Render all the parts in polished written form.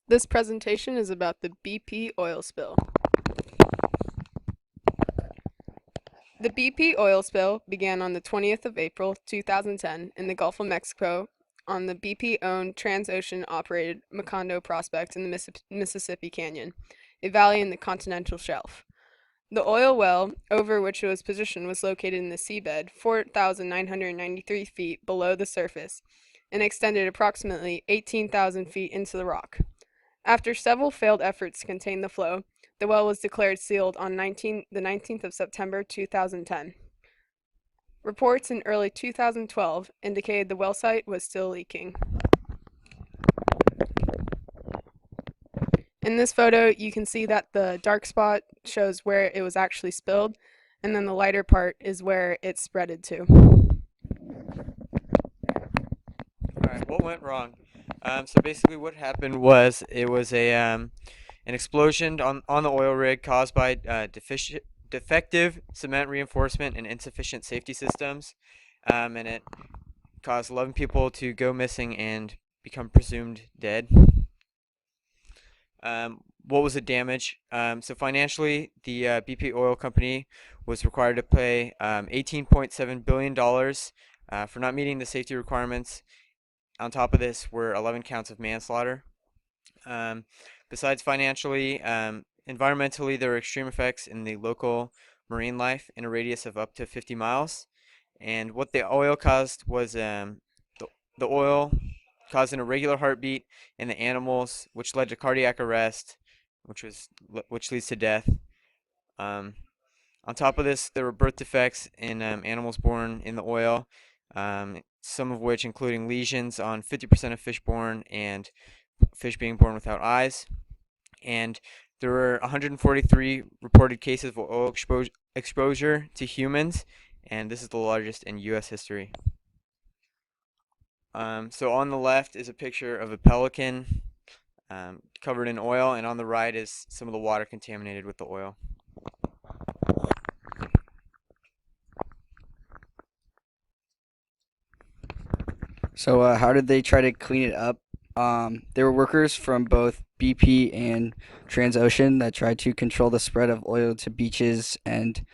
This presentation is about the BP oil spill. The BP oil spill began on the 20th of April 2010 in the Gulf of Mexico on the BP-owned Transocean operated Macondo prospect in the Mississippi Canyon, a valley in the continental shelf. The oil well over which it was positioned was located in the seabed 4,993 feet below the surface and extended approximately 18,000 feet into the rock. After several failed efforts to contain the flow, the well was declared sealed on the 19th of September 2010. Reports in early 2012 indicated the well site was still leaking. In this photo, you can see that the dark spot shows where it was actually spilled, and then the lighter part is where it spreaded to. Alright, what went wrong? So basically what happened was it was an explosion on the oil rig caused by defective cement reinforcement and insufficient safety systems, and it caused 11 people to go missing and become presumed dead. What was the damage? So financially, the BP Oil Company was required to pay $18.7 billion for not meeting the safety requirements. On top of this were 11 counts of manslaughter. Um, Besides financially, environmentally, there were extreme effects in the local marine life in a radius of up to 50 miles. And what the oil caused was the oil caused an irregular heartbeat in the animals, which led to cardiac arrest, which leads to death. Um, on top of this, there were birth defects in animals born in the oil, some of which including lesions on 50% of fish born and fish being born without eyes. And there were 143 reported cases of oil exposure to humans, and this is the largest in U.S. history. So on the left is a picture of a pelican covered in oil, and on the right is some of the water contaminated with the oil. So, how did they try to clean it up? There were workers from both BP and Transocean that tried to control the spread of oil to beaches and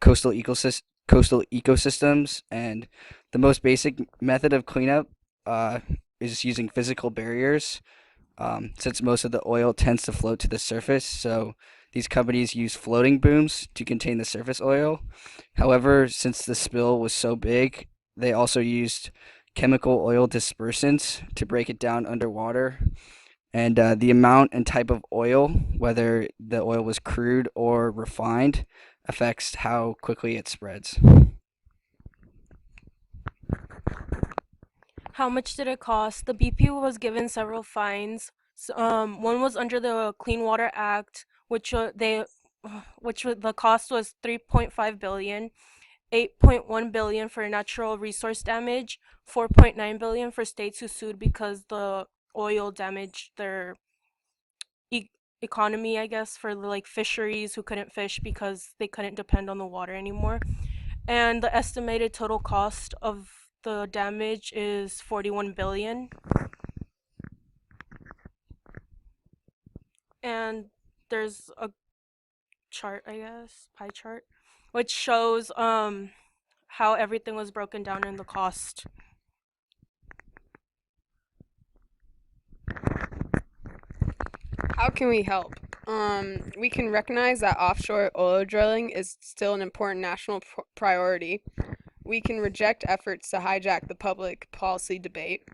coastal ecosystems. And the most basic method of cleanup uh, is using physical barriers, since most of the oil tends to float to the surface. So, these companies use floating booms to contain the surface oil. However, since the spill was so big, they also used chemical oil dispersants to break it down underwater. And the amount and type of oil, whether the oil was crude or refined, affects how quickly it spreads. How much did it cost? The BP was given several fines. One was under the Clean Water Act, the cost was 3.5 billion, 8.1 billion for natural resource damage, 4.9 billion for states who sued because the oil damaged their e- economy, I guess, for like fisheries who couldn't fish because they couldn't depend on the water anymore. And the estimated total cost of the damage is 41 billion. And there's a chart, I guess, pie chart, which shows how everything was broken down in the cost. How can we help? We can recognize that offshore oil drilling is still an important national priority. We can reject efforts to hijack the public policy debate.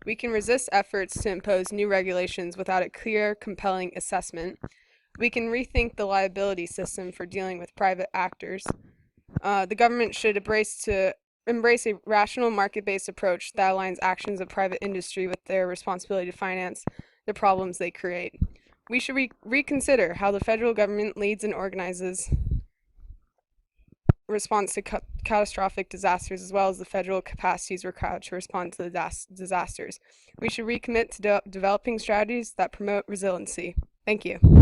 We can resist efforts to impose new regulations without a clear, compelling assessment. We can rethink the liability system for dealing with private actors. The government should embrace a rational market-based approach that aligns actions of private industry with their responsibility to finance the problems they create. We should reconsider how the federal government leads and organizes response to catastrophic disasters, as well as the federal capacities required to respond to the disasters. We should recommit to developing strategies that promote resiliency. Thank you.